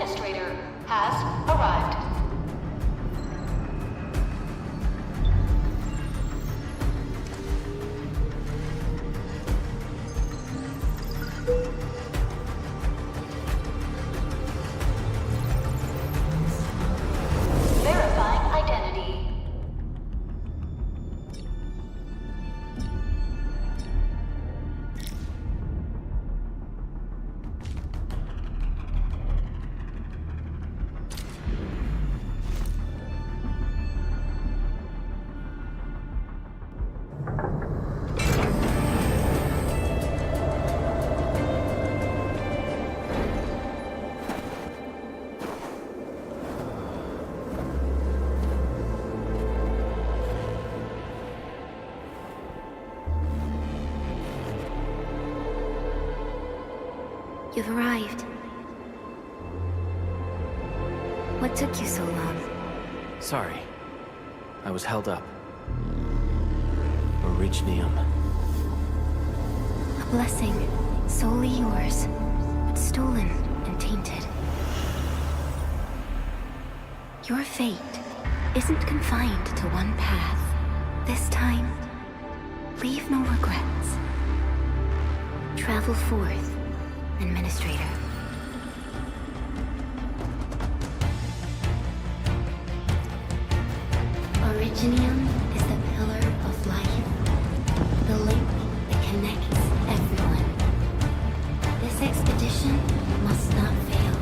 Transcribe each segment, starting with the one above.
administrator has arrived. Verifying identity. You've arrived. What took you so long? Sorry. I was held up. Originium. A blessing, solely yours, but stolen and tainted. Your fate isn't confined to one path. This time, leave no regrets. Travel forth, Administrator. Originium is the pillar of life, the link that connects everyone. This expedition must not fail.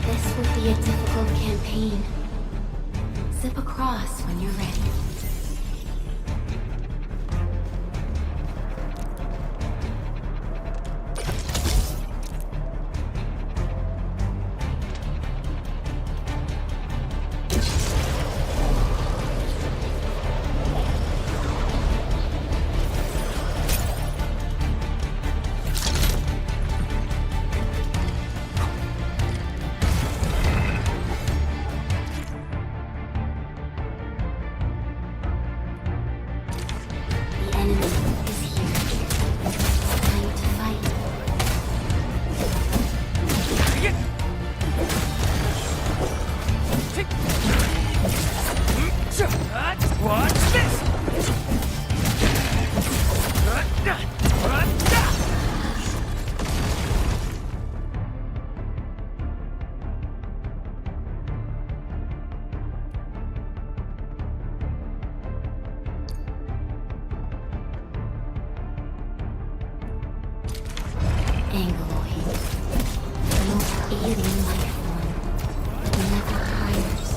This will be a difficult campaign. Zip across when you're ready. The enemy is here. It's time to fight. Watch this! Angloid, the most alien life form, never hires.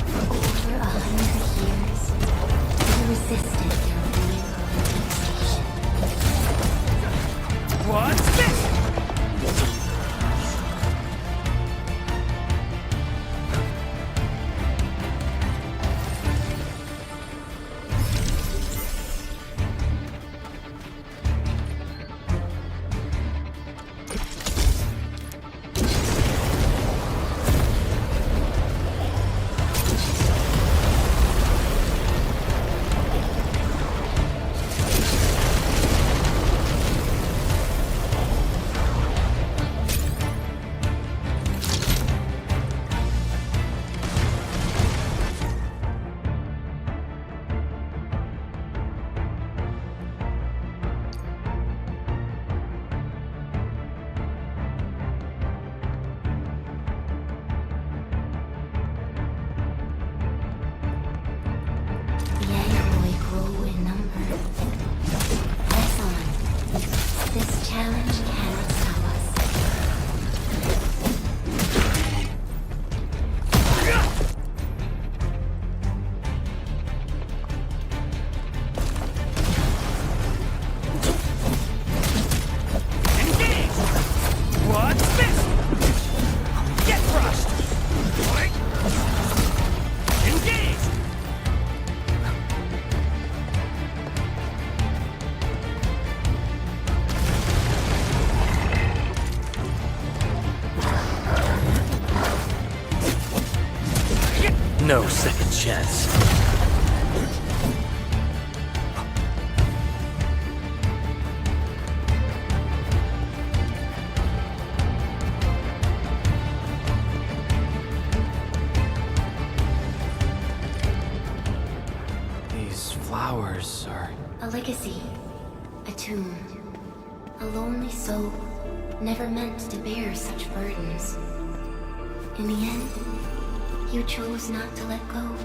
For over 100 years, they resisted their reorientation. What's this? No second chance. These flowers are... A legacy. A tomb. A lonely soul, never meant to bear such burdens. In the end, you chose not to let go.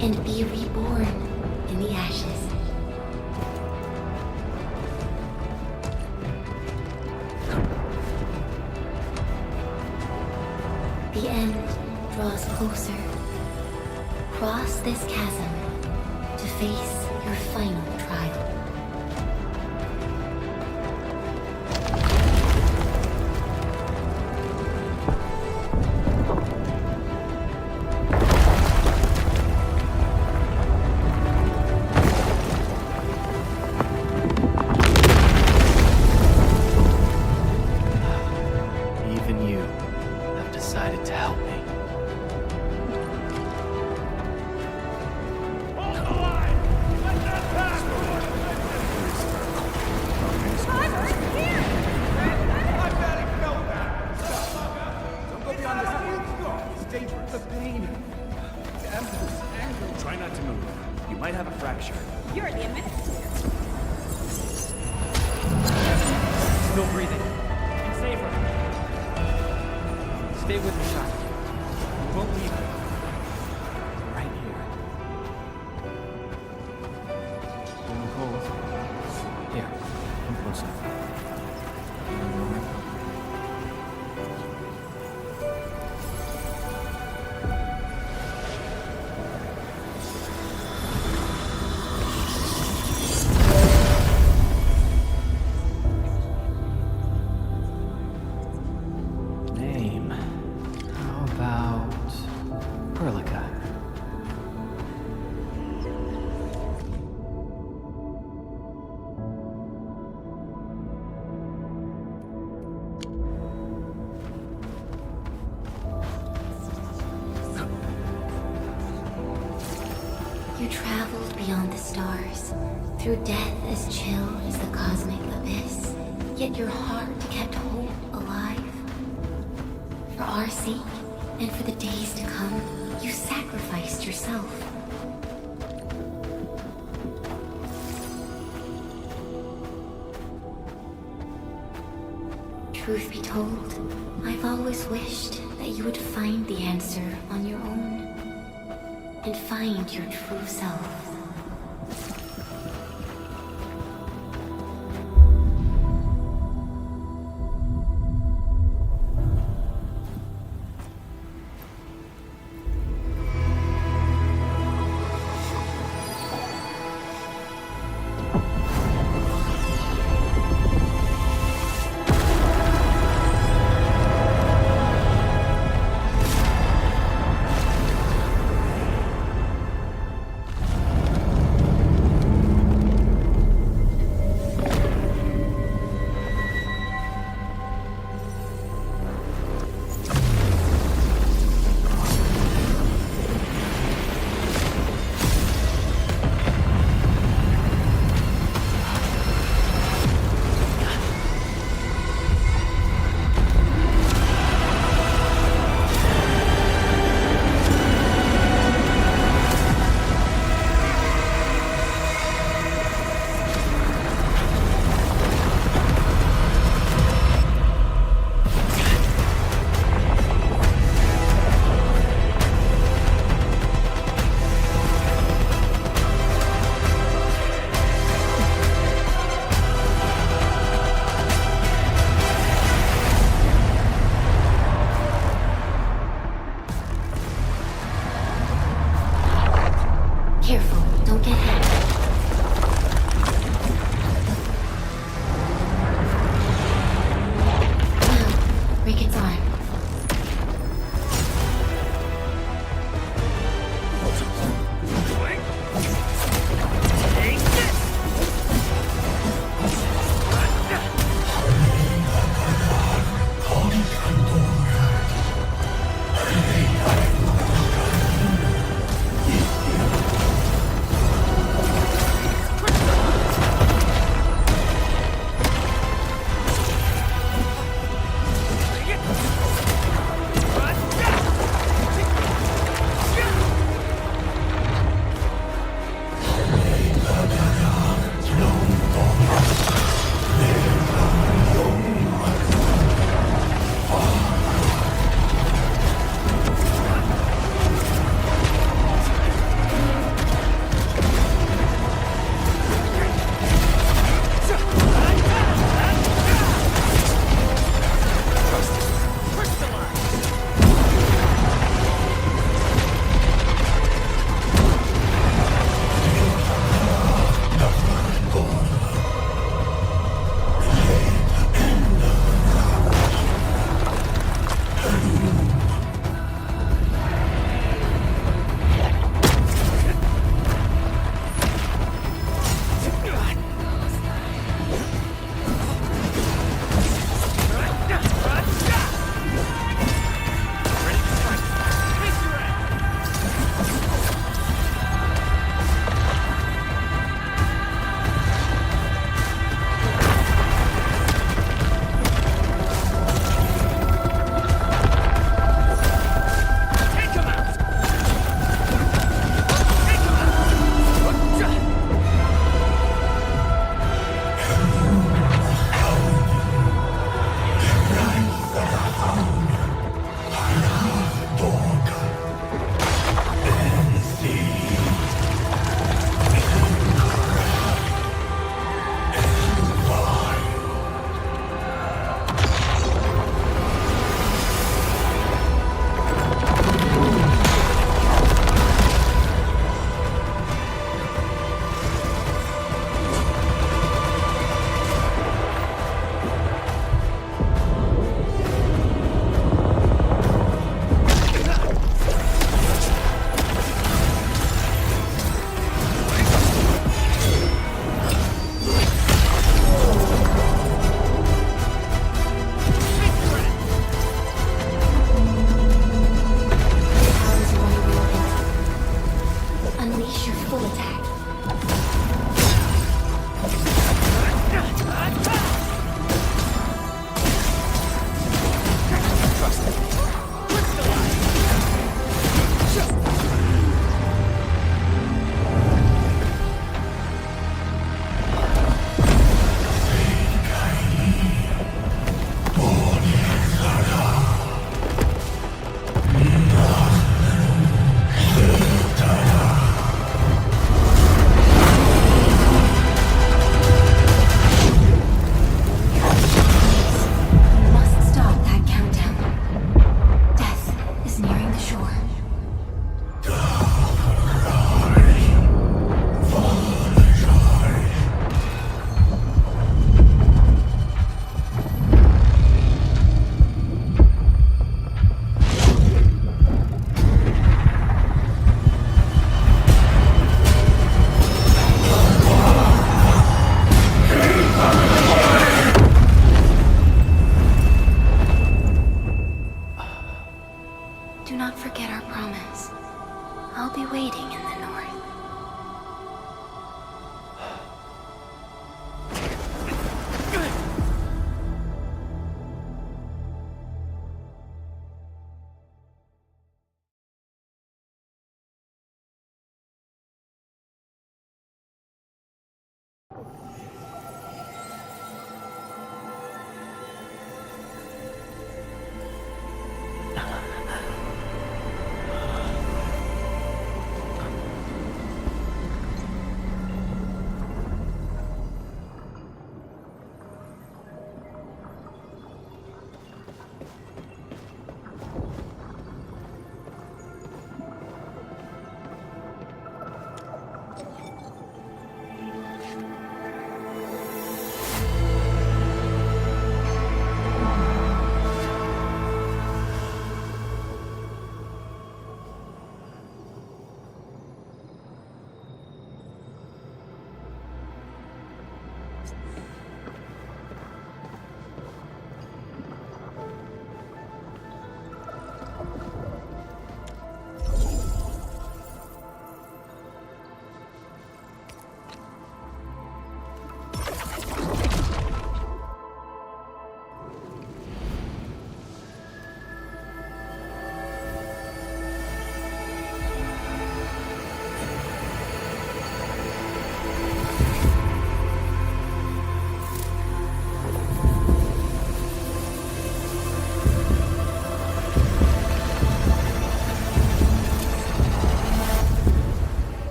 And be reborn in the ashes. The end draws closer. Cross this chasm to face your final trial. You traveled beyond the stars, through death as chill as the cosmic abyss. Yet your heart kept hope alive. For our sake, and for the days to come, you sacrificed yourself. Truth be told, I've always wished that you would find the answer on your own. And find your true self.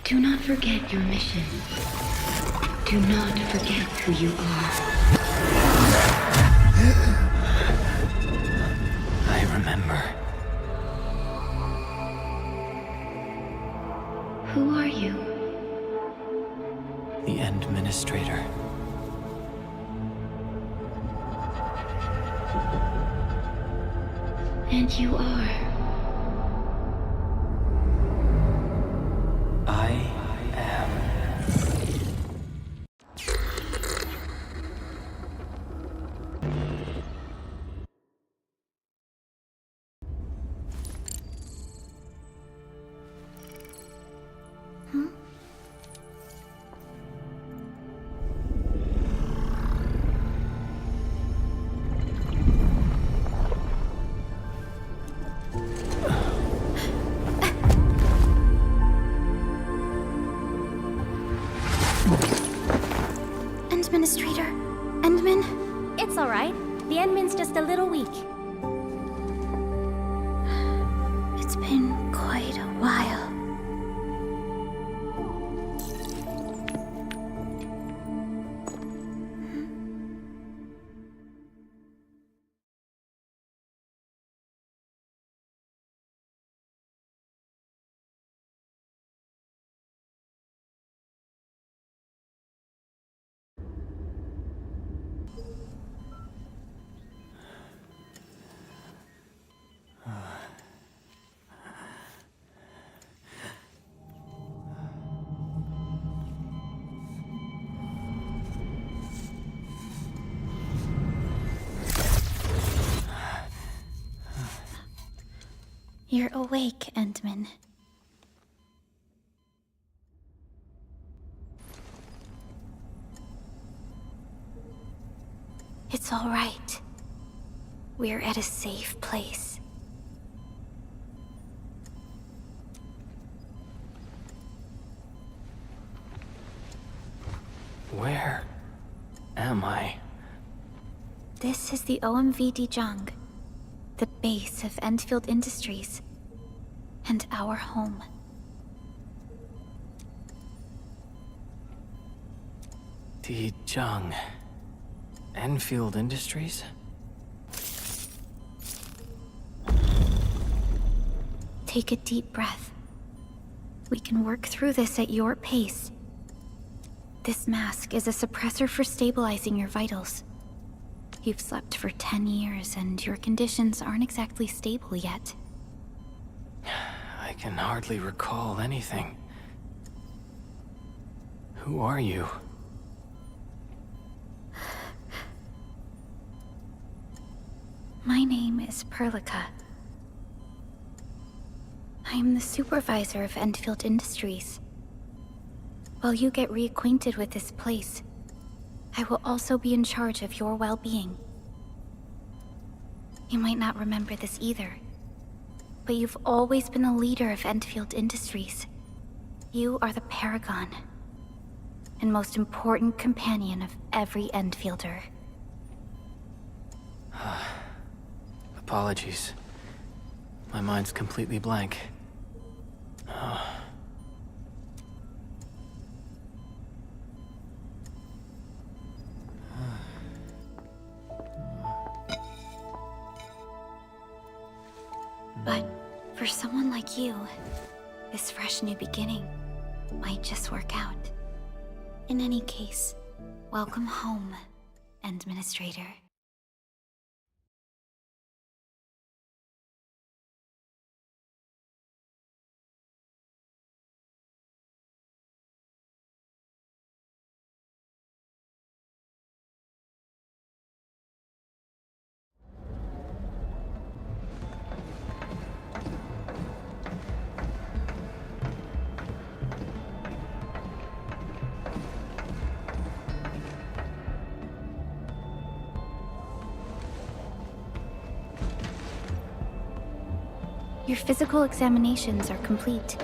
Do not forget your mission. Do not forget who you are. I remember. Who are you? The Administrator. And you are. I am. Administrator? Endman? It's all right. The Endman's just a little weak. It's been quite a while. You're awake, Endman. It's all right. We're at a safe place. Where am I? This is the OMV Jung, the base of Endfield Industries, and our home. Jung. Endfield Industries? Take a deep breath. We can work through this at your pace. This mask is a suppressor for stabilizing your vitals. You've slept for 10 years, and your conditions aren't exactly stable yet. I can hardly recall anything. Who are you? My name is Prologue. I am the supervisor of Endfield Industries. While you get reacquainted with this place, I will also be in charge of your well-being. You might not remember this either, but you've always been the leader of Endfield Industries. You are the paragon, and most important companion of every Endfielder. Apologies. My mind's completely blank. But for someone like you, this fresh new beginning might just work out. In any case, welcome home, Administrator. Your physical examinations are complete.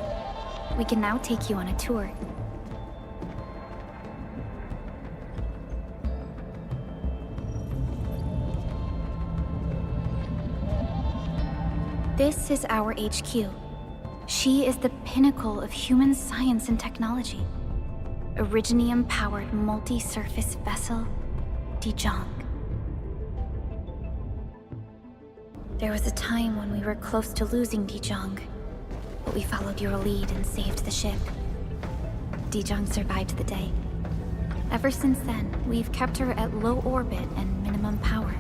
We can now take you on a tour. This is our HQ. She is the pinnacle of human science and technology. Originium-powered multi-surface vessel, Dijong. There was a time when we were close to losing Dijong, but we followed your lead and saved the ship. Dijong survived the day. Ever since then, we've kept her at low orbit and minimum power.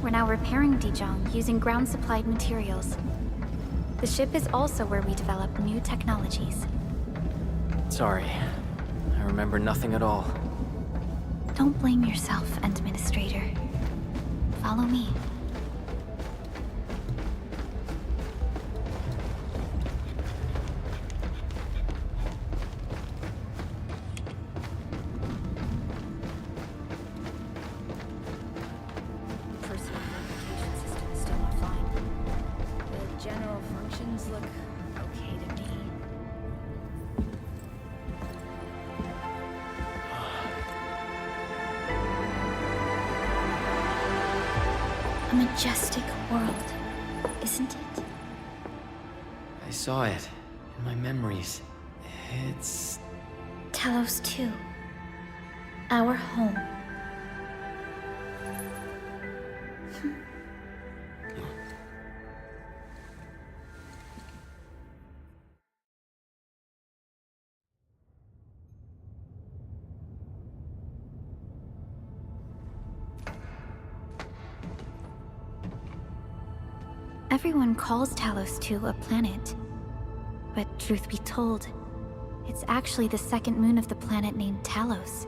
We're now repairing Dijong using ground-supplied materials. The ship is also where we develop new technologies. Sorry. I remember nothing at all. Don't blame yourself, Administrator. Follow me. Personal communication system is still offline. The general functions look okay to me. A majestic world, isn't it? I saw it in my memories. It's... Talos 2. Our home. Everyone calls Talos 2 a planet. But truth be told, it's actually the second moon of the planet named Talos.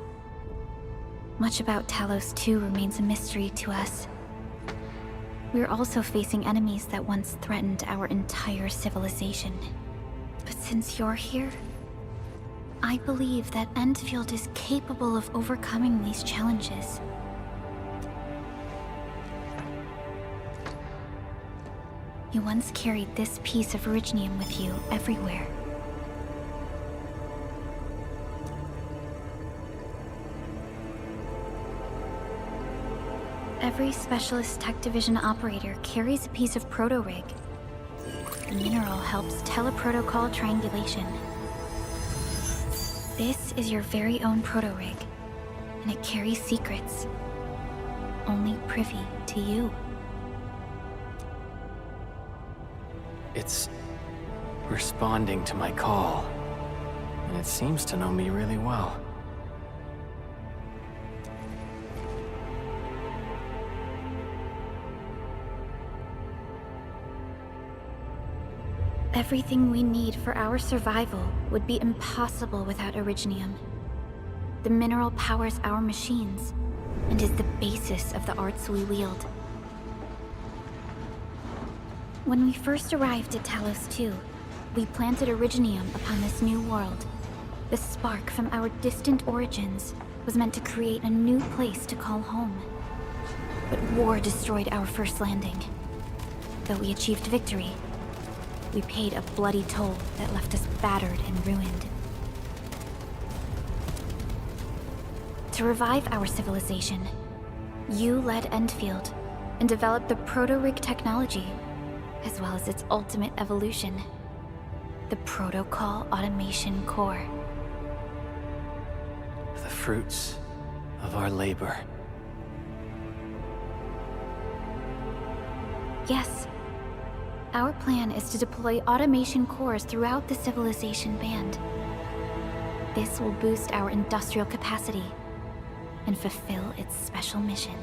Much about Talos 2 remains a mystery to us. We're also facing enemies that once threatened our entire civilization. But since you're here, I believe that Endfield is capable of overcoming these challenges. You once carried this piece of Originium with you everywhere. Every Specialist Tech Division operator carries a piece of proto-rig. The mineral helps teleprotocol triangulation. This is your very own proto-rig, and it carries secrets. Only privy to you. It's responding to my call. And it seems to know me really well. Everything we need for our survival would be impossible without Originium. The mineral powers our machines, and is the basis of the arts we wield. When we first arrived at Talos 2, we planted Originium upon this new world. The spark from our distant origins was meant to create a new place to call home. But war destroyed our first landing. Though we achieved victory, we paid a bloody toll that left us battered and ruined. To revive our civilization, you led Endfield and developed the proto-rig technology, as well as its ultimate evolution, the Protocol Automation Core. The fruits of our labor. Yes. Our plan is to deploy automation cores throughout the civilization band. This will boost our industrial capacity and fulfill its special mission.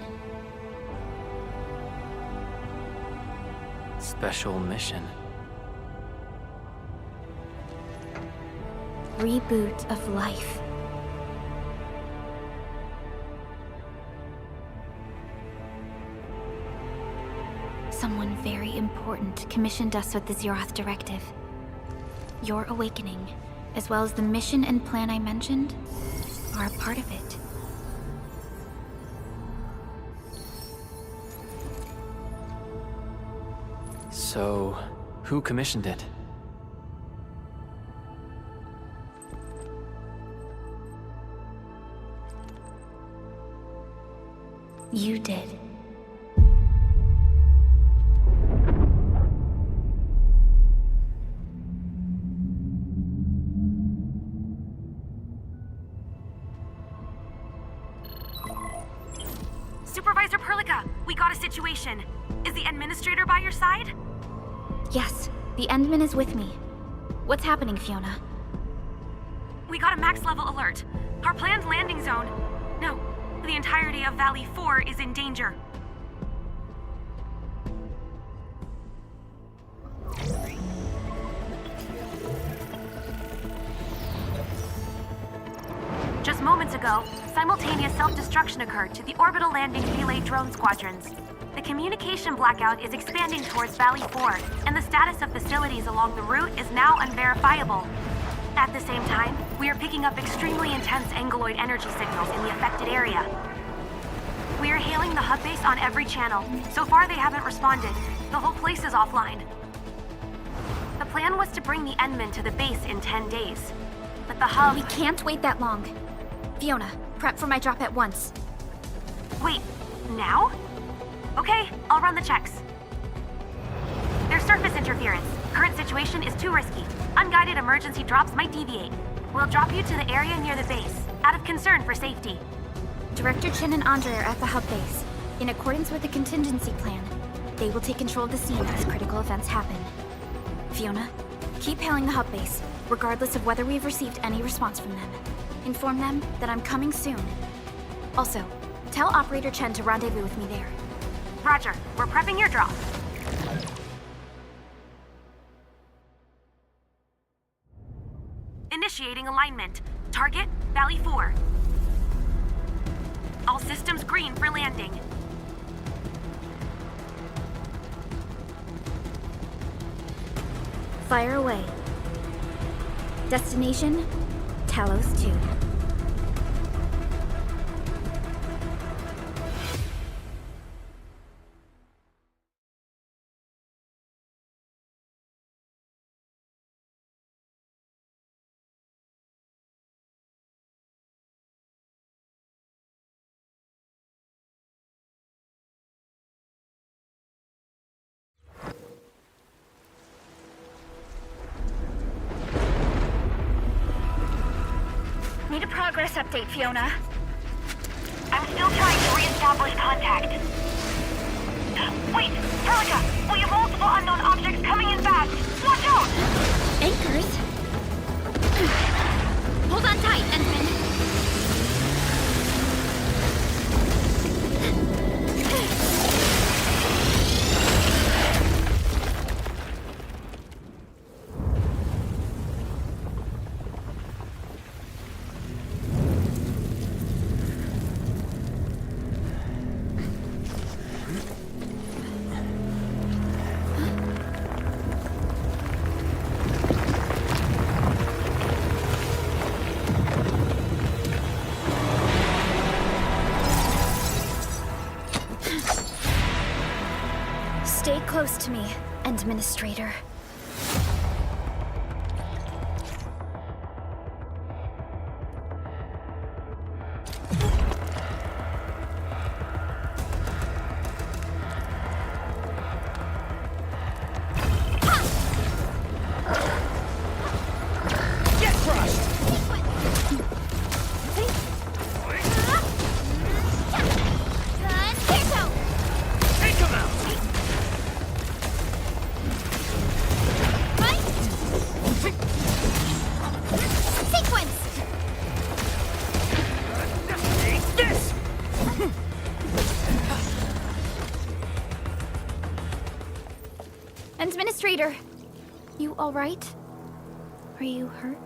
Special mission. Reboot of life. Someone very important commissioned us with the Zeroth Directive. Your awakening, as well as the mission and plan I mentioned, are a part of it. So, who commissioned it? You did. Supervisor Perlica, we got a situation. Is the administrator by your side? Yes, the Endman is with me. What's happening, Fiona? We got a max level alert. Our planned landing zone. No, the entirety of Valley 4 is in danger. Just moments ago, simultaneous self-destruction occurred to the orbital landing relay drone squadrons. The communication blackout is expanding towards Valley 4, and the status of facilities along the route is now unverifiable. At the same time, we are picking up extremely intense angeloid energy signals in the affected area. We are hailing the hub base on every channel. So far, they haven't responded. The whole place is offline. The plan was to bring the Endman to the base in 10 days. But the hub... We can't wait that long. Fiona, prep for my drop at once. Wait, now? Okay, I'll run the checks. There's surface interference. Current situation is too risky. Unguided emergency drops might deviate. We'll drop you to the area near the base, out of concern for safety. Director Chen and Andre are at the hub base. In accordance with the contingency plan, they will take control of the scene as critical events happen. Fiona, keep hailing the hub base, regardless of whether we've received any response from them. Inform them that I'm coming soon. Also, tell Operator Chen to rendezvous with me there. Roger, we're prepping your drop. Initiating alignment. Target, Valley 4. All systems green for landing. Fire away. Destination, Talos 2. Need a progress update, Fiona. I'm still trying to re-establish contact. Wait, Perlica! We have multiple unknown objects coming in fast! Watch out! Anchors? Hold on tight, Endman. Stay close to me, Administrator. Administrator, you all right? Are you hurt?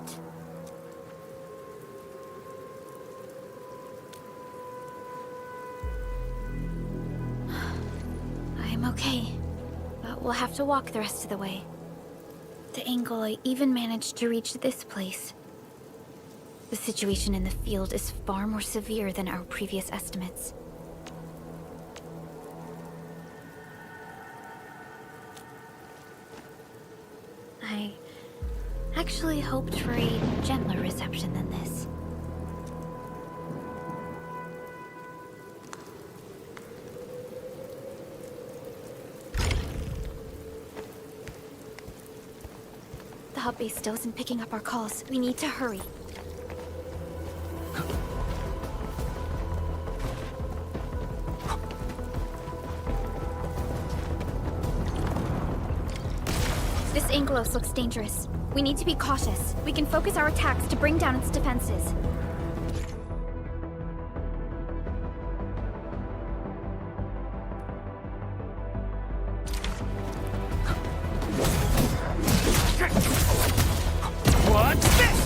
I'm okay, but we'll have to walk the rest of the way. The angle I even managed to reach this place. The situation in the field is far more severe than our previous estimates. I actually hoped for a gentler reception than this. The hub base still isn't picking up our calls. We need to hurry. This Angelos looks dangerous. We need to be cautious. We can focus our attacks to bring down its defenses. What's this?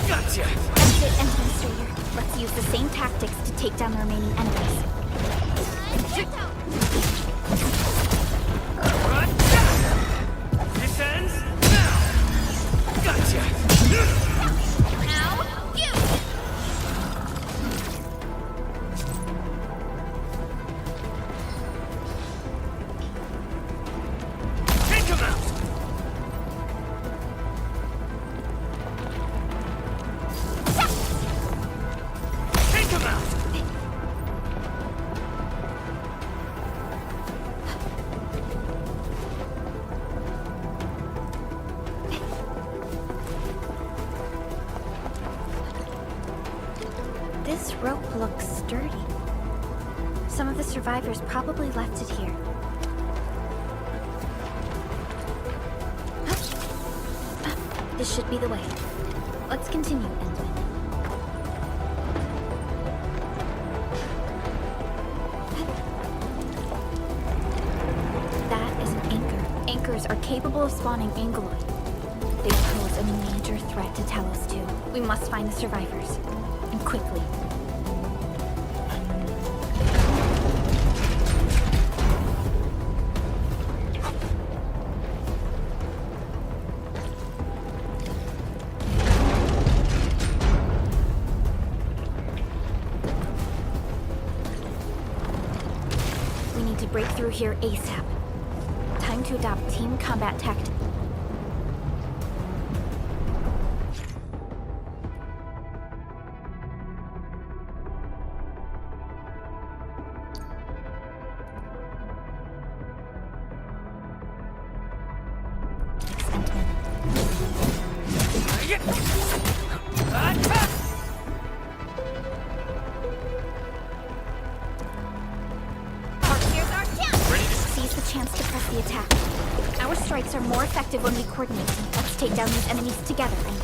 Gotcha! That's it, Administrator. Let's use the same tactics to take down the remaining enemies. This ends now! Gotcha! Now, you! Take him out! Take him out! This rope looks sturdy. Some of the survivors probably left it here. This should be the way. Let's continue, Endman. That is an anchor. Anchors are capable of spawning Angeloid. They pose a major threat to Talos too. We must find the survivors. And quickly. We need to break through here ASAP. Time to adopt team combat tactics. Seize the chance to press the attack. Our strikes are more effective when we coordinate. Let's take down these enemies together and...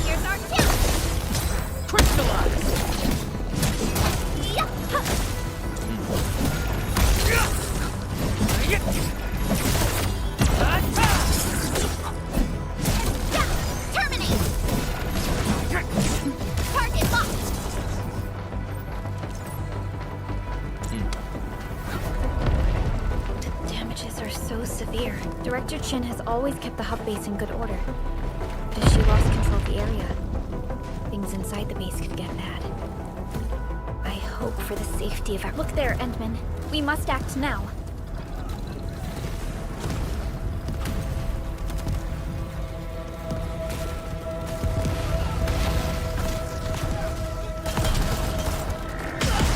Here's our kill! Crystallize! Terminate! Target locked! The damages are so severe. Director Chin has always kept the hub base in good order. But if she lost control of the area, things inside the base could get bad. I hope for the safety of our... Look there, Endman. We must act now.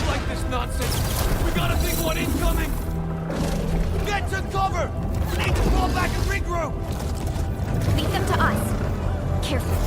Like this nonsense! We got a big one incoming! Get to cover! We need to fall back and regroup! Leave them to us. Careful.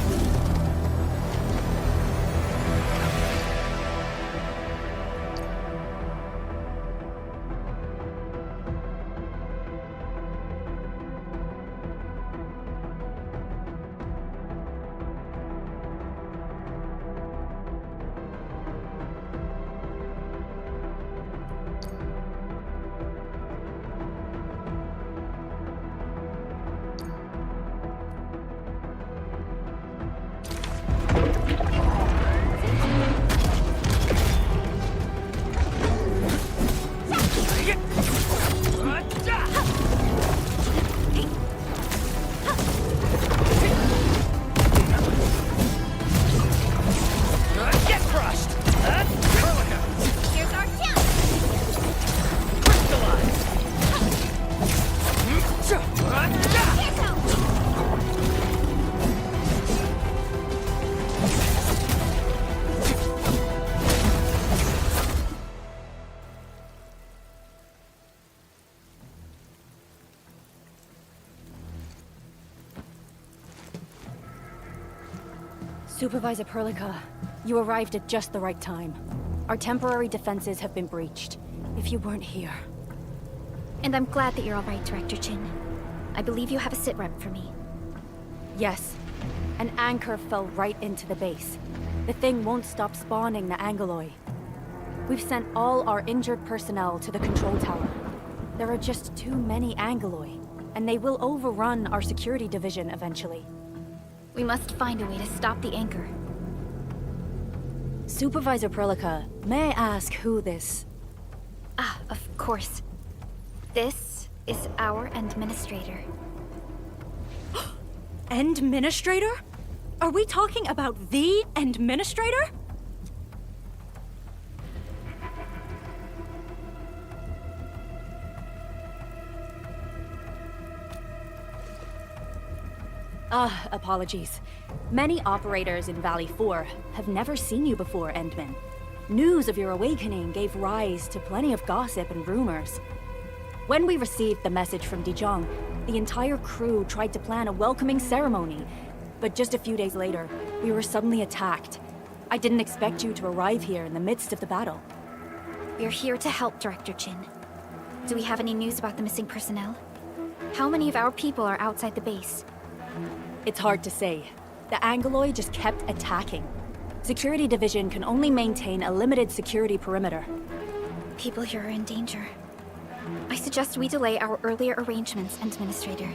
Supervisor Prologue, you arrived at just the right time. Our temporary defenses have been breached. If you weren't here... And I'm glad that you're all right, Director Chin. I believe you have a sitrep for me. Yes. An anchor fell right into the base. The thing won't stop spawning the Angoloi. We've sent all our injured personnel to the control tower. There are just too many Angoloi, and they will overrun our security division eventually. We must find a way to stop the anchor. Supervisor Prologue, may I ask who this... Ah, of course. This is our administrator. Administrator? Are we talking about the administrator? Apologies. Many operators in Valley 4 have never seen you before, Endman. News of your awakening gave rise to plenty of gossip and rumors. When we received the message from Dijon, the entire crew tried to plan a welcoming ceremony, but just a few days later, we were suddenly attacked. I didn't expect you to arrive here in the midst of the battle. We're here to help, Director Chin. Do we have any news about the missing personnel? How many of our people are outside the base? It's hard to say. The Angoloi just kept attacking. Security Division can only maintain a limited security perimeter. People here are in danger. I suggest we delay our earlier arrangements, Administrator.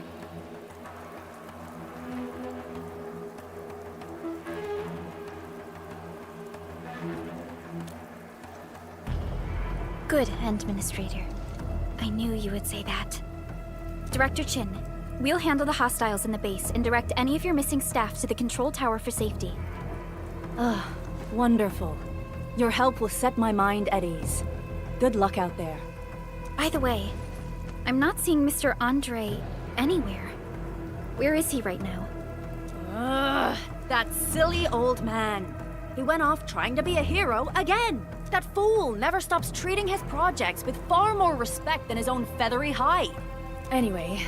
Good, Administrator. I knew you would say that. Director Chin, we'll handle the hostiles in the base and direct any of your missing staff to the control tower for safety. Wonderful. Your help will set my mind at ease. Good luck out there. By the way, I'm not seeing Mr. Andre anywhere. Where is he right now? That silly old man. He went off trying to be a hero again. That fool never stops treating his projects with far more respect than his own feathery hide. Anyway,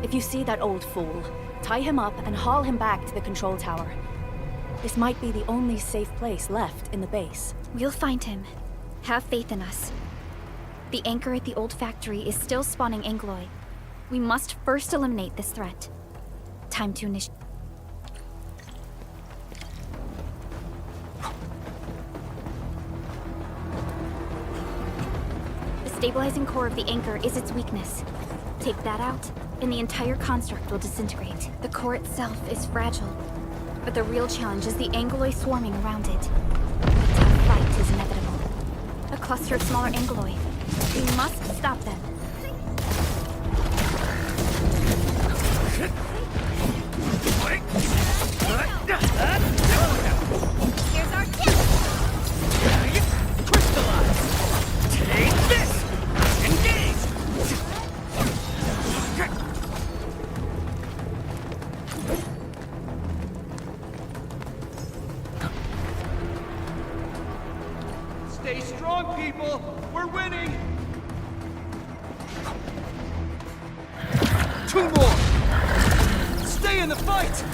if you see that old fool, tie him up and haul him back to the control tower. This might be the only safe place left in the base. We'll find him. Have faith in us. The anchor at the old factory is still spawning Angoloi. We must first eliminate this threat. Time to initiate. The stabilizing core of the anchor is its weakness. Take that out, and the entire construct will disintegrate. The core itself is fragile, but the real challenge is the Angoloi swarming around it. A tough fight is inevitable. A cluster of smaller Angoloi. We must stop them. Here's our tip! Crystallize! Take this! Engage! Stay strong, people! We're winning! 2 more! Stay in the fight!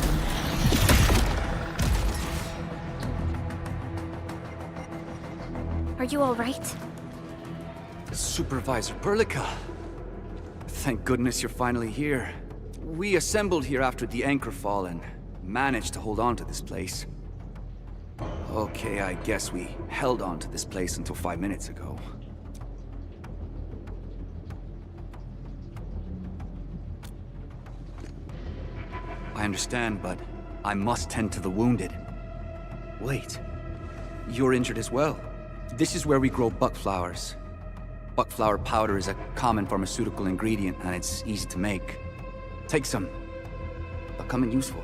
Are you all right? Supervisor Perlica. Thank goodness you're finally here. We assembled here after the anchor fall and managed to hold on to this place. Okay, I guess we held on to this place until 5 minutes ago. I understand, but I must tend to the wounded. Wait, you're injured as well. This is where we grow buckflowers. Buckflower powder is a common pharmaceutical ingredient and it's easy to make. Take some. They'll come in useful.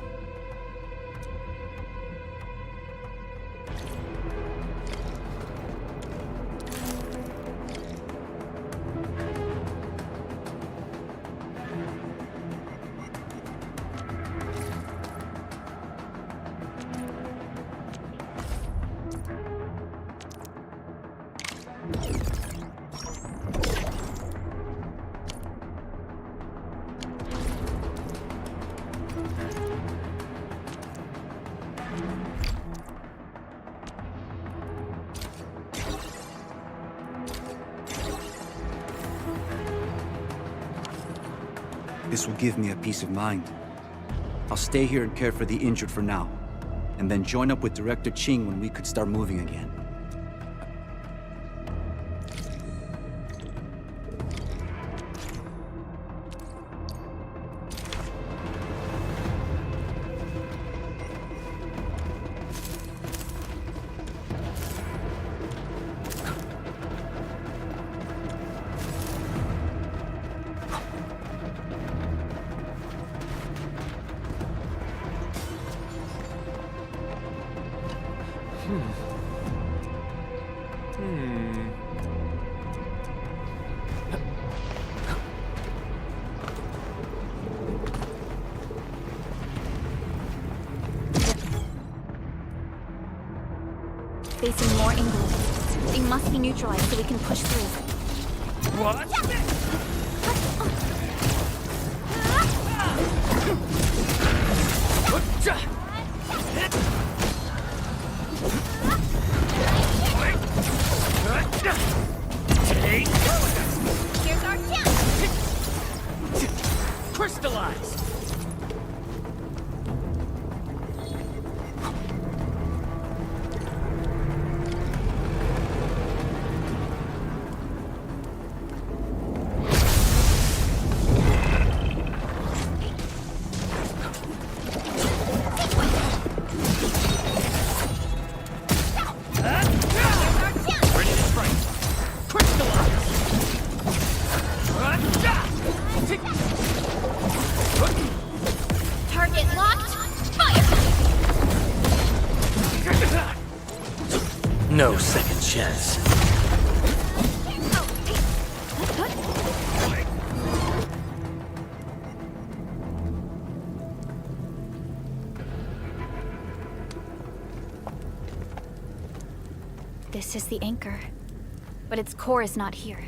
This will give me a peace of mind. I'll stay here and care for the injured for now, and then join up with Director Ching when we could start moving again. Facing more England. They must be neutralized so we can push through. What? Here's our chance! Crystallize! Target locked! Fire! No second chance. This is the anchor, but its core is not here.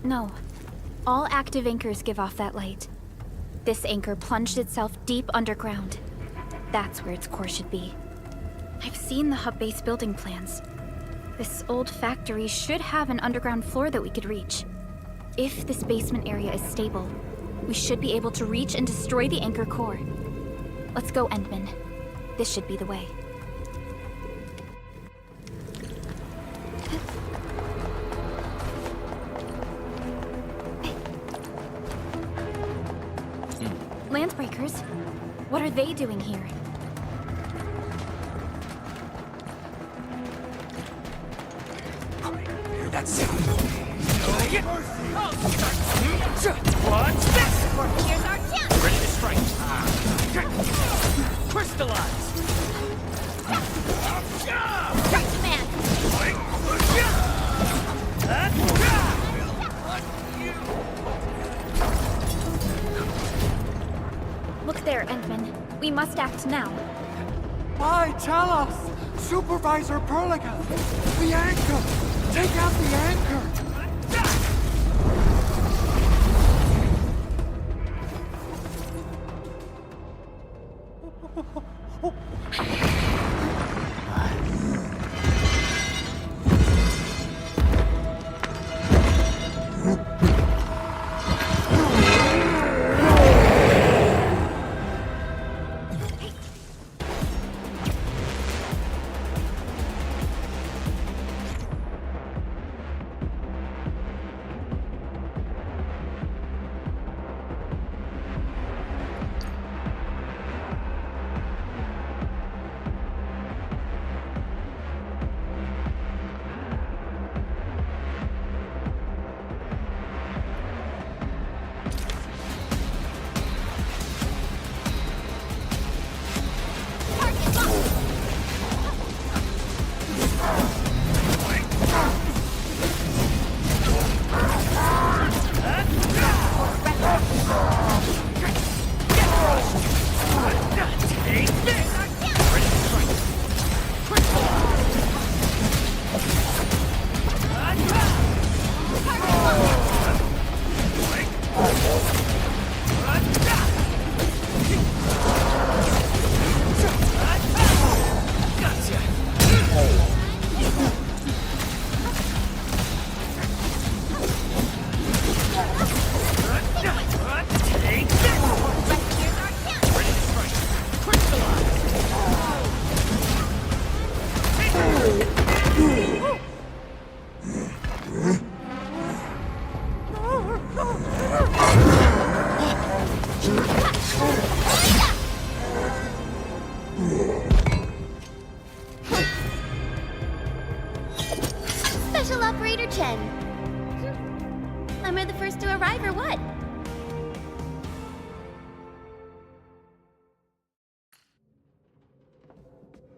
No. All active anchors give off that light. This anchor plunged itself deep underground. That's where its core should be. I've seen the hub base building plans. This old factory should have an underground floor that we could reach. If this basement area is stable, we should be able to reach and destroy the anchor core. Let's go, Endman. This should be the way. Landbreakers? What are they doing here? Hear that sound? What's this? Here's our chance! Ready to strike. Crystallize! Right, man! Look there, Endman. We must act now. Why, tell us! Supervisor Prologue! The anchor! Take out the anchor! there, Chen. Am I the first to arrive or what?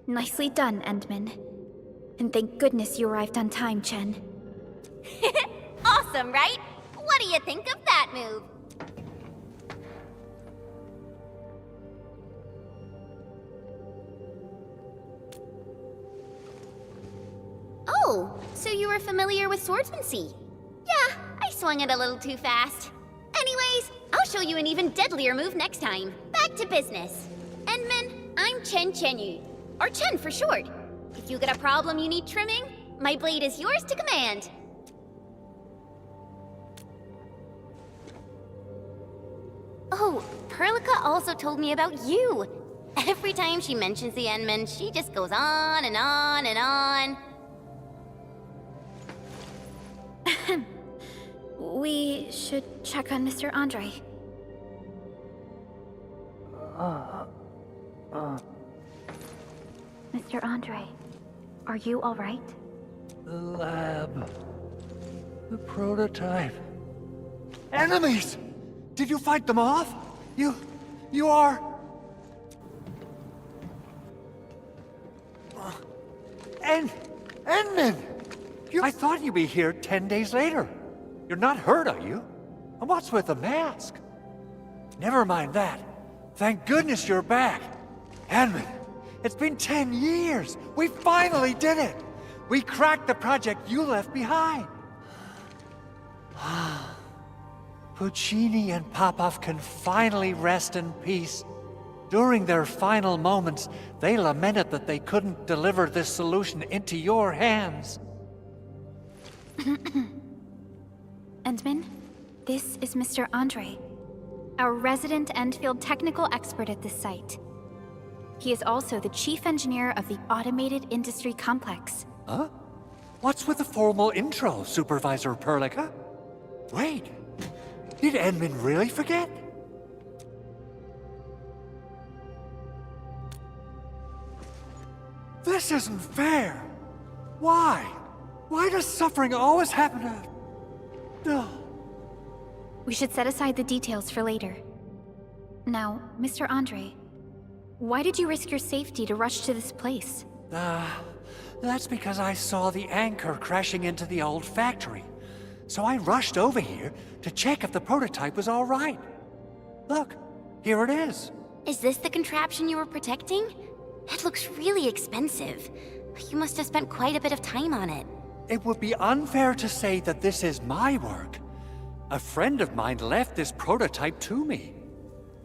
Nicely done, Endman. And thank goodness you arrived on time, Chen. Awesome, right? What do you think of that move? Oh, so you were familiar with swordsmancy? Yeah, I swung it a little too fast. Anyways, I'll show you an even deadlier move next time. Back to business. Endman, I'm Chen Chenyu, or Chen for short. If you got a problem you need trimming, my blade is yours to command. Oh, Perlica also told me about you. Every time she mentions the Endman, she just goes on and on and on. We should check on Mr. Andre. Mr. Andre, are you all right? The lab. The prototype. Enemies! Did you fight them off? You are... Endman! I thought you'd be here 10 days later. You're not hurt, are you? And what's with the mask? Never mind that. Thank goodness you're back. Endman, it's been 10 years. We finally did it. We cracked the project you left behind. Puccini and Popov can finally rest in peace. During their final moments, they lamented that they couldn't deliver this solution into your hands. Endman, this is Mr. Andre, our resident Endfield technical expert at this site. He is also the chief engineer of the Automated Industry Complex. Huh? What's with the formal intro, Supervisor Perlica? Wait, did Endman really forget? This isn't fair. Why? Why does suffering always happen to... No. We should set aside the details for later. Now, Mr. Andre, why did you risk your safety to rush to this place? That's because I saw the anchor crashing into the old factory. So I rushed over here to check if the prototype was all right. Look, here it is. Is this the contraption you were protecting? It looks really expensive. You must have spent quite a bit of time on it. It would be unfair to say that this is my work. A friend of mine left this prototype to me.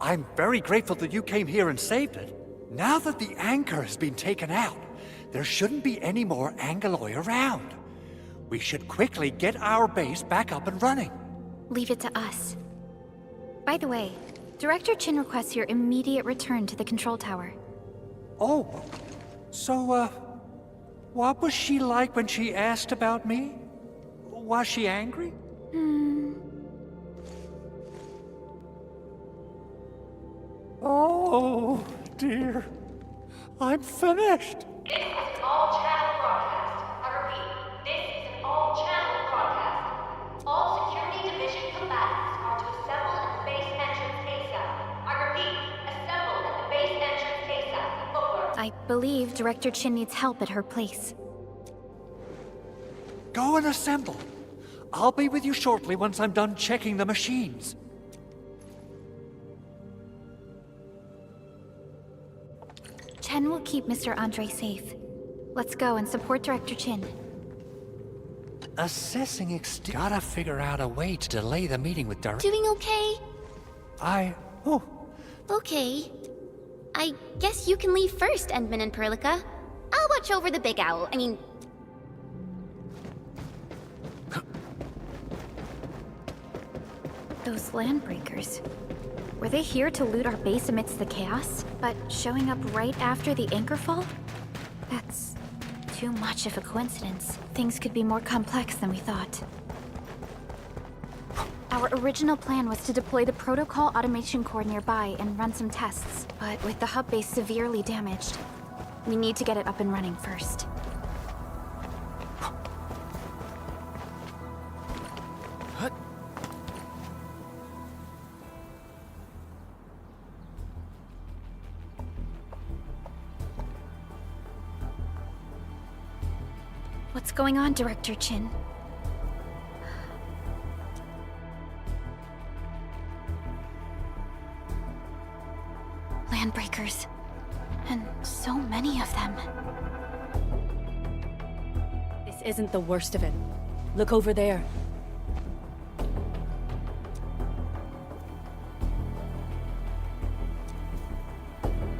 I'm very grateful that you came here and saved it. Now that the anchor has been taken out, there shouldn't be any more Angeloi around. We should quickly get our base back up and running. Leave it to us. By the way, Director Chin requests your immediate return to the control tower. Oh, so, what was she like when she asked about me? Was she angry? Oh, dear. I'm finished. This is an all-channel broadcast. I repeat, this is an all-channel broadcast. All Security Division combatants are to assemble at the base entrance ASAP. I repeat, assemble at the base entrance ASAP. Over. I believe Director Chin needs help at her place. Go and assemble. I'll be with you shortly once I'm done checking the machines. Chen will keep Mr. Andre safe. Let's go and support Director Chin. Assessing gotta figure out a way to delay the meeting with Director. Doing okay? Oh. Okay. I guess you can leave first, Endman and Perlica. I'll watch over the big owl. Those landbreakers. Were they here to loot our base amidst the chaos? But showing up right after the anchor fall? That's too much of a coincidence. Things could be more complex than we thought. Our original plan was to deploy the protocol automation core nearby and run some tests. But with the hub base severely damaged, we need to get it up and running first. What's going on, Director Chin? Landbreakers. And so many of them. This isn't the worst of it. Look over there.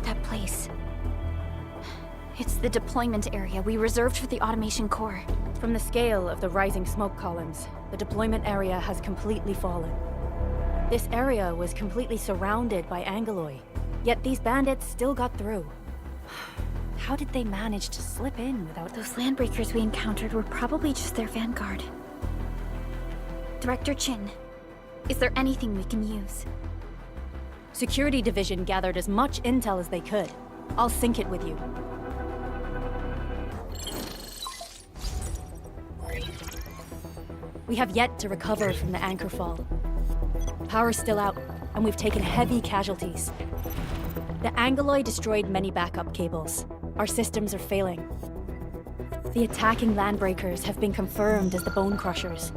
That place. It's the deployment area we reserved for the automation core. From the scale of the rising smoke columns, the deployment area has completely fallen. This area was completely surrounded by Angeloi, yet these bandits still got through. How did they manage to slip in without... Those landbreakers we encountered were probably just their vanguard. Director Chin, is there anything we can use? Security Division gathered as much intel as they could. I'll sync it with you. We have yet to recover from the anchor fall. Power's still out, and we've taken heavy casualties. The Angeloi destroyed many backup cables. Our systems are failing. The attacking landbreakers have been confirmed as the Bone Crushers.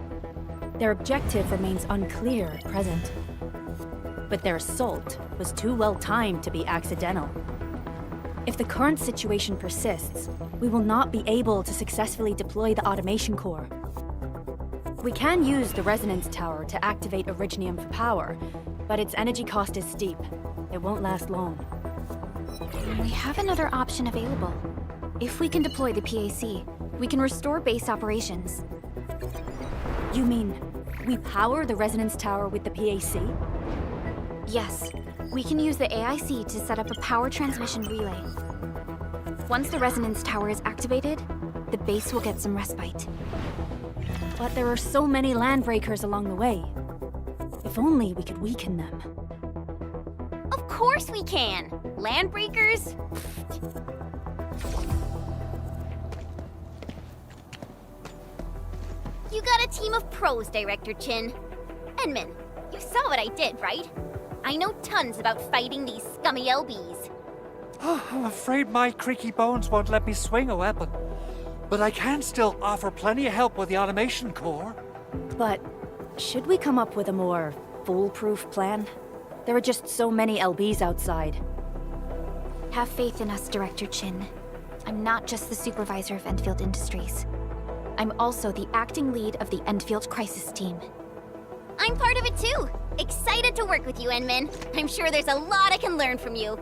Their objective remains unclear at present. But their assault was too well timed to be accidental. If the current situation persists, we will not be able to successfully deploy the automation core. We can use the resonance tower to activate Originium for power, but its energy cost is steep. It won't last long. We have another option available. If we can deploy the PAC, we can restore base operations. You mean, we power the resonance tower with the PAC? Yes. We can use the AIC to set up a power transmission relay. Once the resonance tower is activated, the base will get some respite. But there are so many landbreakers along the way. If only we could weaken them. Of course we can! Landbreakers? You got a team of pros, Director Chin. Enman, you saw what I did, right? I know tons about fighting these scummy LBs. I'm afraid my creaky bones won't let me swing a weapon. But I can still offer plenty of help with the automation core. But should we come up with a more foolproof plan? There are just so many LBs outside. Have faith in us, Director Chin. I'm not just the supervisor of Endfield Industries. I'm also the acting lead of the Endfield Crisis Team. I'm part of it too! Excited to work with you, Enman. I'm sure there's a lot I can learn from you.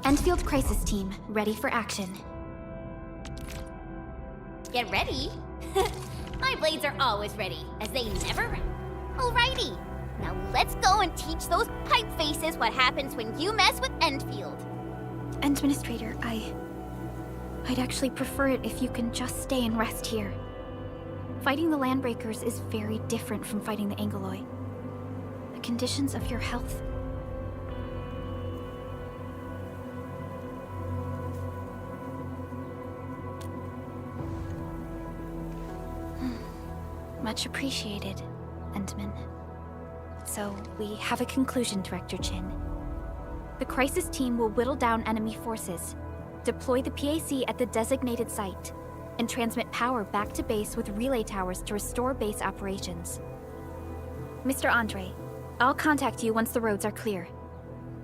Endfield Crisis Team, ready for action. Get ready? My blades are always ready, as they never run. Alrighty, now let's go and teach those pipe faces what happens when you mess with Endfield. Administrator, I'd actually prefer it if you can just stay and rest here. Fighting the Landbreakers is very different from fighting the Angeloi. The conditions of your health... Much appreciated, Endman. So, we have a conclusion, Director Chin. The Crisis Team will whittle down enemy forces, deploy the PAC at the designated site, and transmit power back to base with relay towers to restore base operations. Mr. Andre, I'll contact you once the roads are clear.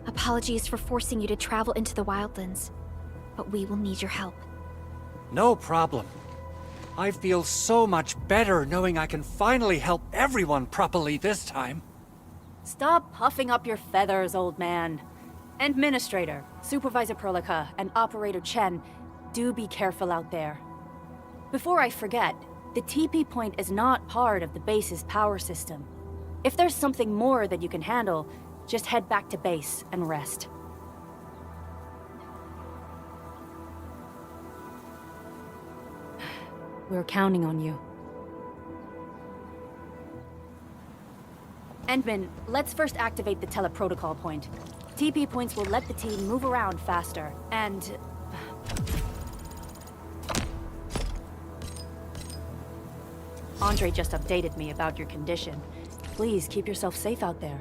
Apologies for forcing you to travel into the wildlands, but we will need your help. No problem. I feel so much better knowing I can finally help everyone properly this time. Stop puffing up your feathers, old man. Administrator, Supervisor Prologue, and Operator Chen, do be careful out there. Before I forget, the TP point is not part of the base's power system. If there's something more that you can handle, just head back to base and rest. We're counting on you. Endman, let's first activate the teleprotocol point. TP points will let the team move around faster, and... Andre just updated me about your condition. Please keep yourself safe out there.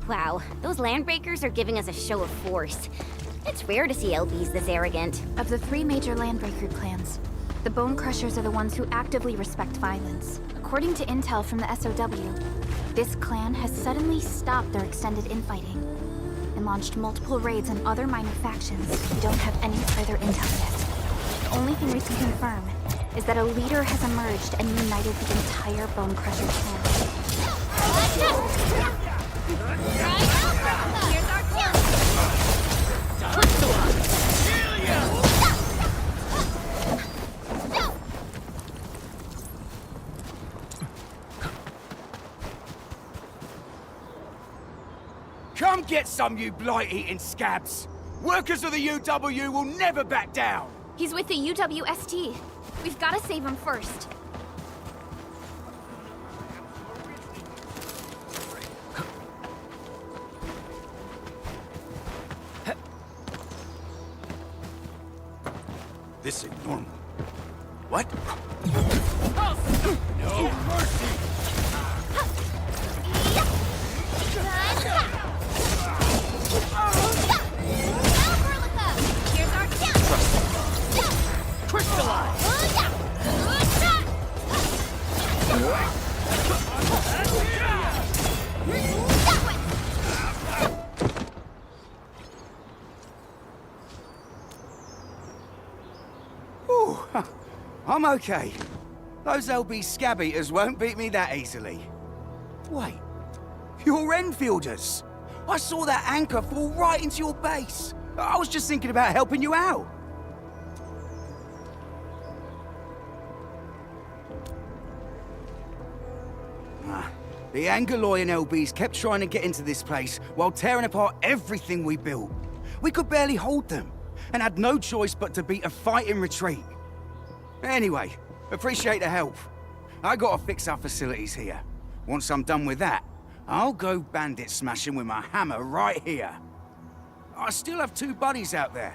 Wow, those landbreakers are giving us a show of force. It's rare to see LBs this arrogant. Of the 3 major landbreaker clans, the Bone Crushers are the ones who actively respect violence. According to intel from the SOW, this clan has suddenly stopped their extended infighting and launched multiple raids on other minor factions. We don't have any further intel yet. The only thing we can confirm is that a leader has emerged and united the entire Bone Crusher clan. Here's our kill! Come get some, you blight-eating scabs! Workers of the UW will never back down! He's with the UWST. We've got to save him first. This ain't normal. What? No mercy! Here's our kill! Crystallize! Ooh, I'm okay. Those LB scab eaters won't beat me that easily. Wait, you're Enfielders! I saw that anchor fall right into your base. I was just thinking about helping you out. The Angaloyan LBs kept trying to get into this place while tearing apart everything we built. We could barely hold them, and had no choice but to beat a fighting retreat. Anyway, appreciate the help. I gotta fix our facilities here. Once I'm done with that, I'll go bandit smashing with my hammer right here. I still have 2 buddies out there.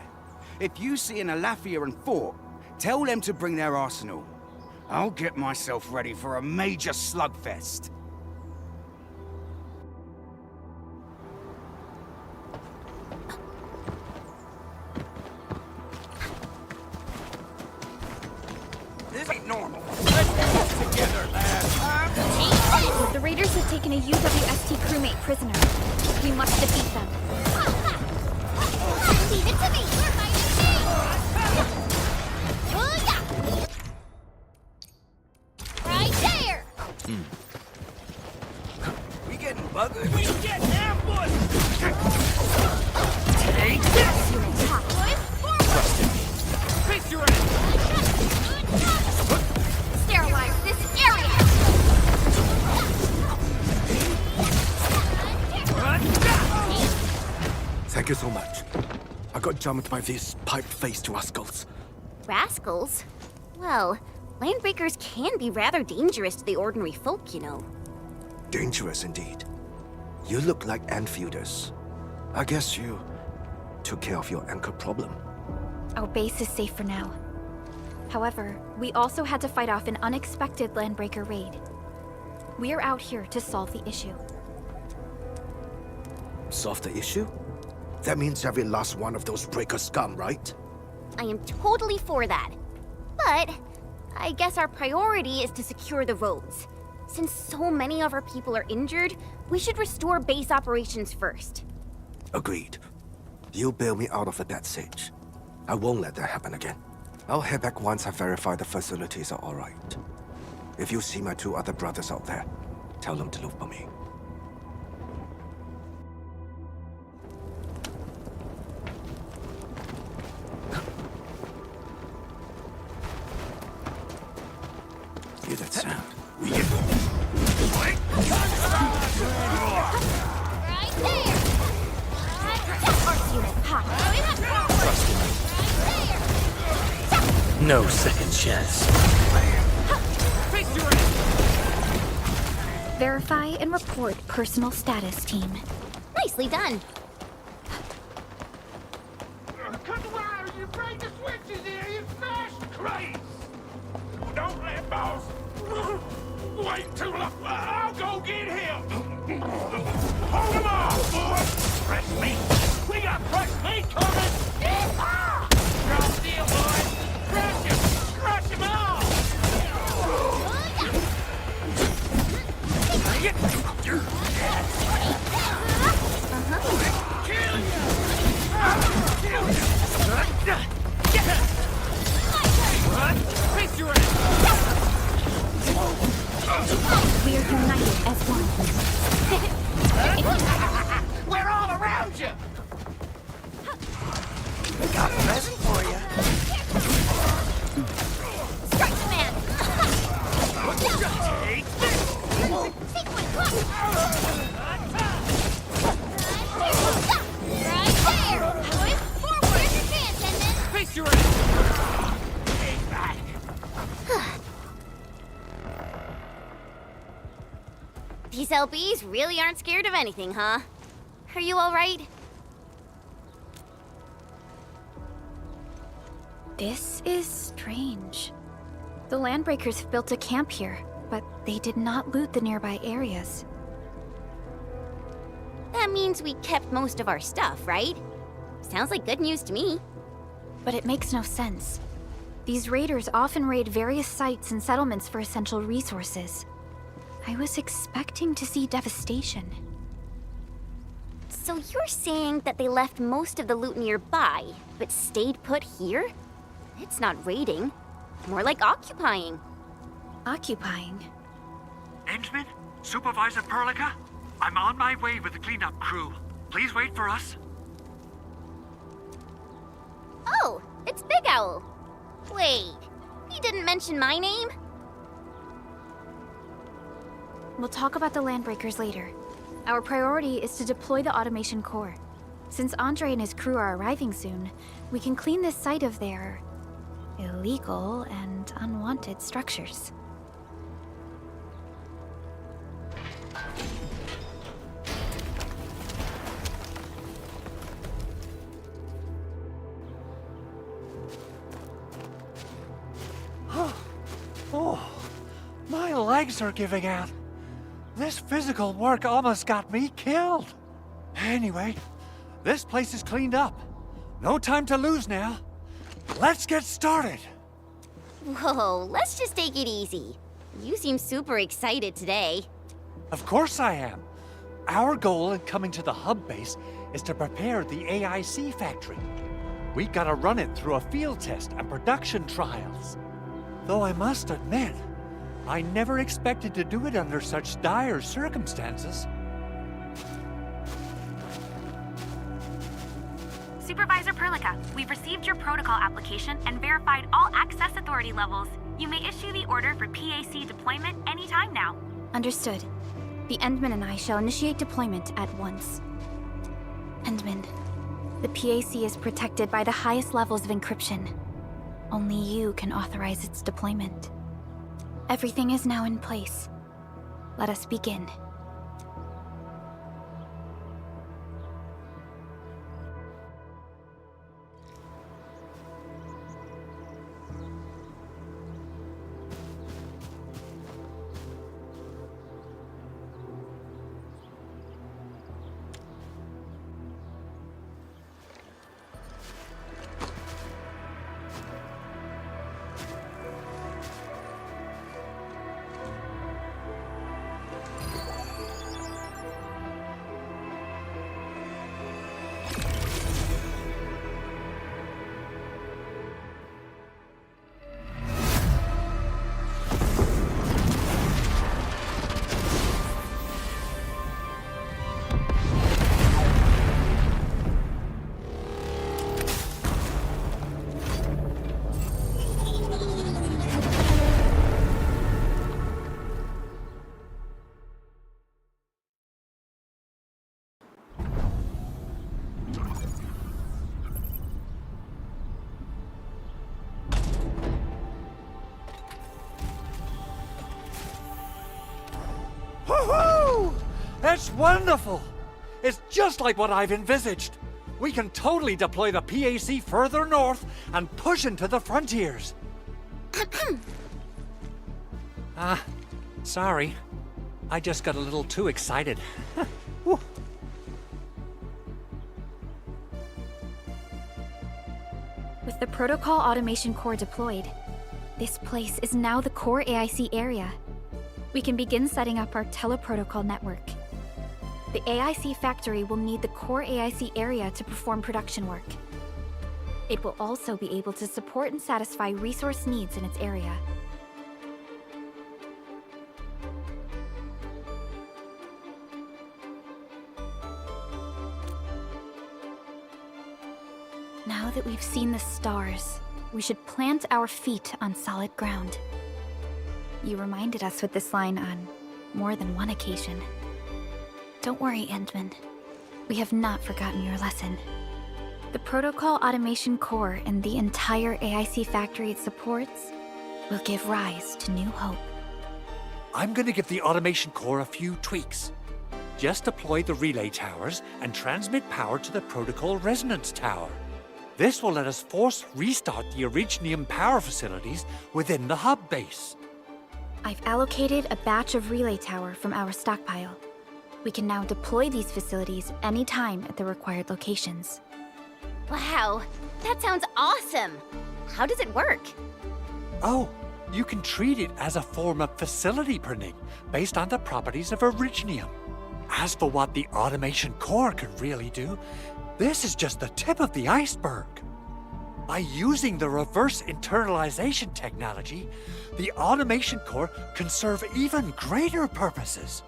If you see an Alafia and Fort, tell them to bring their arsenal. I'll get myself ready for a major slugfest. This ain't normal. Let's get this together, lads. The raiders have taken a UWST crewmate prisoner. We must defeat them. Leave it to me! You're fighting me! Booyah! Right there! We getting buggered? We get ambushed! Take this! Trust in me. Face your enemy! Sterilize this area! Thank you so much. I got jammed by these pipe-faced rascals. Rascals? Well, landbreakers can be rather dangerous to the ordinary folk, you know. Dangerous indeed. You look like Enfielders. I guess you took care of your anchor problem. Our base is safe for now. However, we also had to fight off an unexpected landbreaker raid. We are out here to solve the issue. Solve the issue? That means every last one of those breaker scum, right? I am totally for that. But I guess our priority is to secure the roads. Since so many of our people are injured, we should restore base operations first. Agreed. You bailed me out of a death siege. I won't let that happen again. I'll head back once I verify the facilities are alright. If you see my 2 other brothers out there, tell them to look for me. Hear that sound? Right there! Arts unit hot. No second chance. Verify and report personal status, team. Nicely done. Come around, you break the switches here, you smash crates! Don't let boss! Wait too long, I'll go get him! Hold him off, boys! Fresh meat! We got fresh meat coming! Strong deal, boys! Crush him! Crush him all! We are united as one. We're all around you! We got a present for you. Strike command! Take this! Sequence, look! Right there! Boys, forward! Here's your chance, Endman! Face your ass! Take that! These LBs really aren't scared of anything, huh? Are you alright? This is strange. The Landbreakers have built a camp here, but they did not loot the nearby areas. That means we kept most of our stuff, right? Sounds like good news to me. But it makes no sense. These raiders often raid various sites and settlements for essential resources. I was expecting to see devastation. So you're saying that they left most of the loot nearby, but stayed put here? It's not raiding. More like occupying. Occupying? Endman? Supervisor Prologue? I'm on my way with the cleanup crew. Please wait for us. Oh, it's Big Owl. Wait, he didn't mention my name? We'll talk about the Landbreakers later. Our priority is to deploy the automation core. Since Andre and his crew are arriving soon, we can clean this site of their illegal and unwanted structures. Oh, my legs are giving out. This physical work almost got me killed. Anyway, this place is cleaned up. No time to lose now. Let's get started. Whoa, let's just take it easy. You seem super excited today. Of course I am. Our goal in coming to the hub base is to prepare the AIC factory. We gotta run it through a field test and production trials. Though I must admit, I never expected to do it under such dire circumstances. Supervisor Prologue, we've received your protocol application and verified all access authority levels. You may issue the order for PAC deployment anytime now. Understood. The Endman and I shall initiate deployment at once. Endman, the PAC is protected by the highest levels of encryption. Only you can authorize its deployment. Everything is now in place. Let us begin. That's wonderful! It's just like what I've envisaged. We can totally deploy the PAC further north and push into the frontiers. Sorry. I just got a little too excited. Whew. With the Protocol Automation Core deployed, this place is now the core AIC area. We can begin setting up our teleprotocol network. The AIC factory will need the core AIC area to perform production work. It will also be able to support and satisfy resource needs in its area. Now that we've seen the stars, we should plant our feet on solid ground. You reminded us with this line on more than one occasion. Don't worry, Endman. We have not forgotten your lesson. The Protocol Automation Core and the entire AIC factory it supports will give rise to new hope. I'm gonna give the Automation Core a few tweaks. Just deploy the relay towers and transmit power to the Protocol Resonance Tower. This will let us force restart the Originium power facilities within the hub base. I've allocated a batch of relay tower from our stockpile. We can now deploy these facilities anytime at the required locations. Wow, that sounds awesome! How does it work? Oh, you can treat it as a form of facility printing based on the properties of Originium. As for what the Automation Core can really do, this is just the tip of the iceberg. By using the reverse internalization technology, the Automation Core can serve even greater purposes.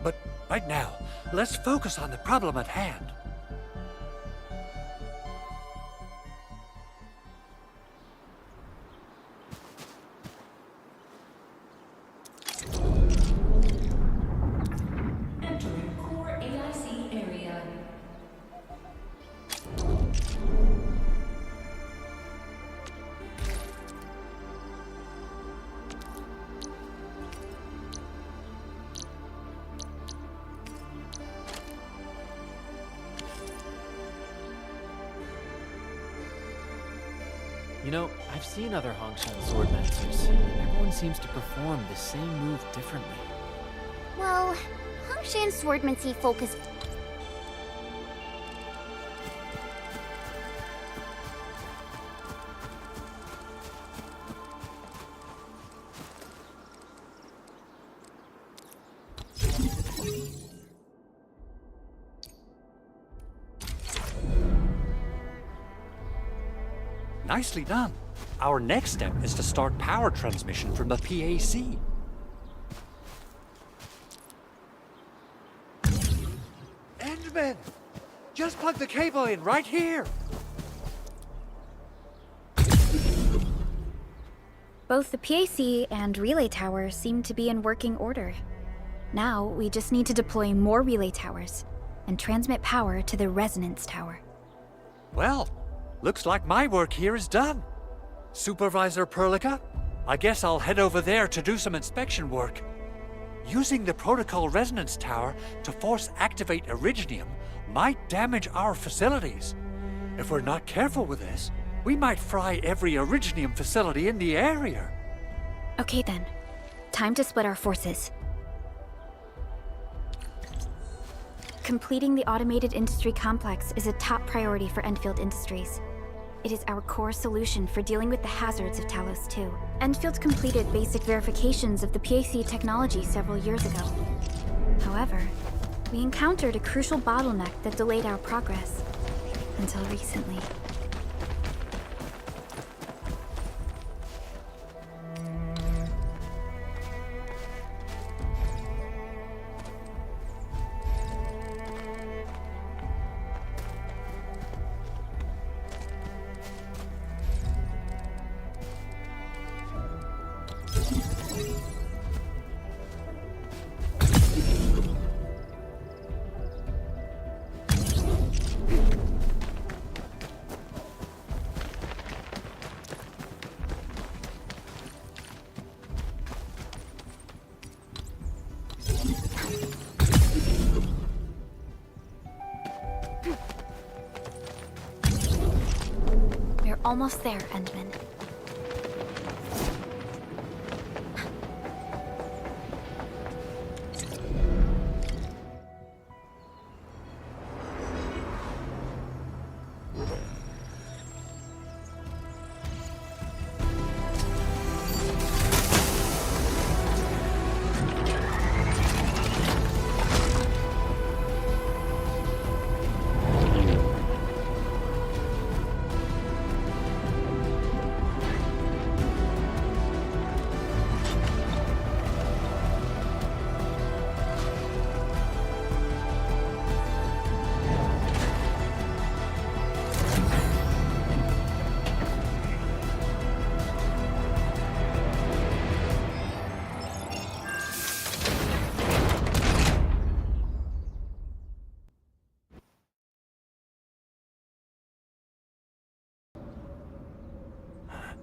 But right now, let's focus on the problem at hand. Entering core AIC area. You know, I've seen other Hongshan swordmancers. Everyone seems to perform the same move differently. Well, Hongshan swordmancy focus. Nicely done. Our next step is to start power transmission from the PAC. Endman! Just plug the cable in right here! Both the PAC and relay tower seem to be in working order. Now, we just need to deploy more relay towers and transmit power to the resonance tower. Well, looks like my work here is done. Supervisor Perlica, I guess I'll head over there to do some inspection work. Using the Protocol Resonance Tower to force activate Originium might damage our facilities. If we're not careful with this, we might fry every Originium facility in the area. Okay then. Time to split our forces. Completing the automated industry complex is a top priority for Endfield Industries. It is our core solution for dealing with the hazards of Talos 2. Endfield completed basic verifications of the PAC technology several years ago. However, we encountered a crucial bottleneck that delayed our progress. Until recently. Almost there, Endman.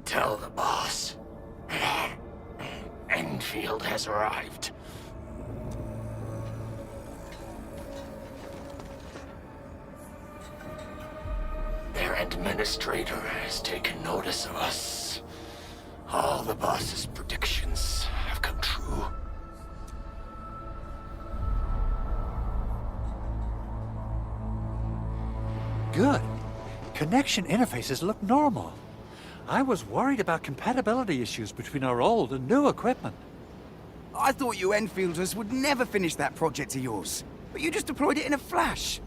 Tell the boss. Endfield has arrived. Their administrator has taken notice of us. All the boss's predictions have come true. Good. Connection interfaces look normal. I was worried about compatibility issues between our old and new equipment. I thought you Enfielders would never finish that project of yours, but you just deployed it in a flash.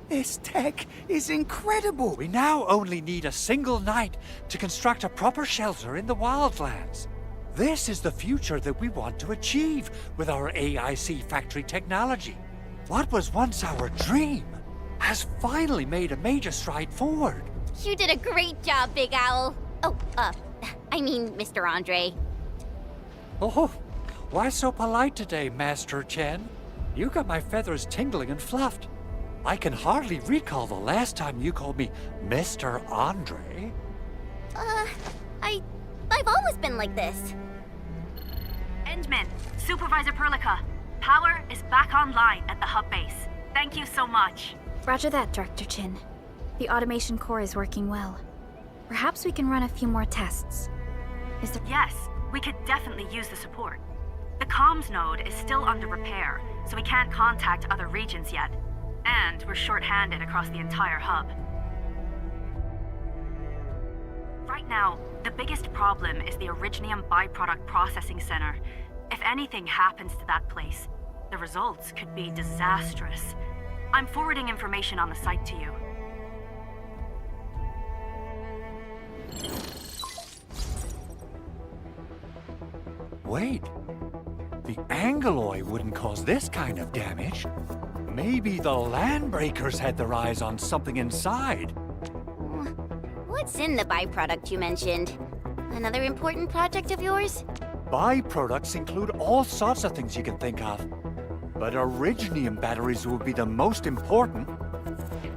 This tech is incredible. We now only need a single night to construct a proper shelter in the wildlands. This is the future that we want to achieve with our AIC factory technology. What was once our dream has finally made a major stride forward. You did a great job, Big Owl. Oh, I mean, Mr. Andre. Oh, why so polite today, Master Chen? You got my feathers tingling and fluffed. I can hardly recall the last time you called me Mr. Andre. I've always been like this. Endman, Supervisor Prologue, power is back online at the hub base. Thank you so much. Roger that, Director Chin. The automation core is working well. Perhaps we can run a few more tests. Is there— Yes, we could definitely use the support. The comms node is still under repair, so we can't contact other regions yet. And we're short-handed across the entire hub. Right now, the biggest problem is the Originium byproduct processing center. If anything happens to that place, the results could be disastrous. I'm forwarding information on the site to you. Wait. The Angeloy wouldn't cause this kind of damage. Maybe the Landbreakers had their eyes on something inside. What's in the byproduct you mentioned? Another important project of yours? Byproducts include all sorts of things you can think of. But Originium batteries will be the most important.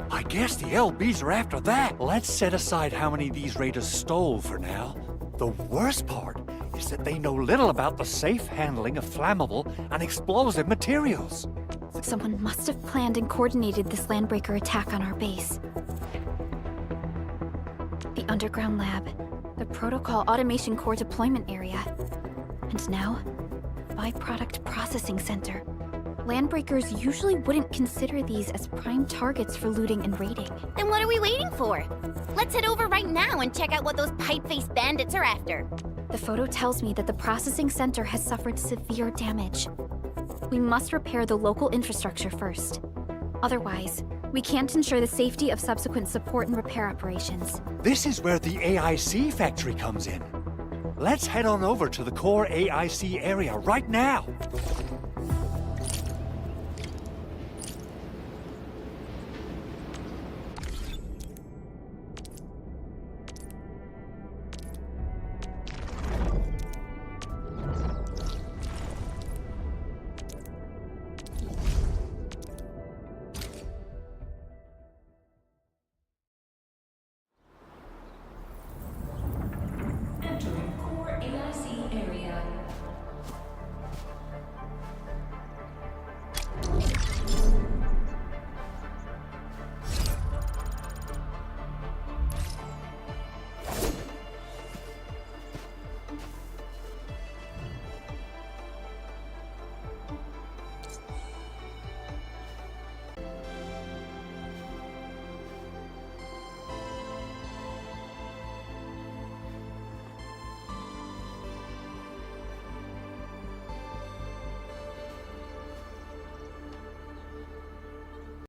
I guess the LBs are after that. Let's set aside how many these raiders stole for now. The worst part is that they know little about the safe handling of flammable and explosive materials. Someone must have planned and coordinated this Landbreaker attack on our base. The underground lab, the protocol automation core deployment area, and now, byproduct processing center. Landbreakers usually wouldn't consider these as prime targets for looting and raiding. Then what are we waiting for? Let's head over right now and check out what those pipe-faced bandits are after. The photo tells me that the processing center has suffered severe damage. We must repair the local infrastructure first. Otherwise, we can't ensure the safety of subsequent support and repair operations. This is where the AIC factory comes in. Let's head on over to the core AIC area right now.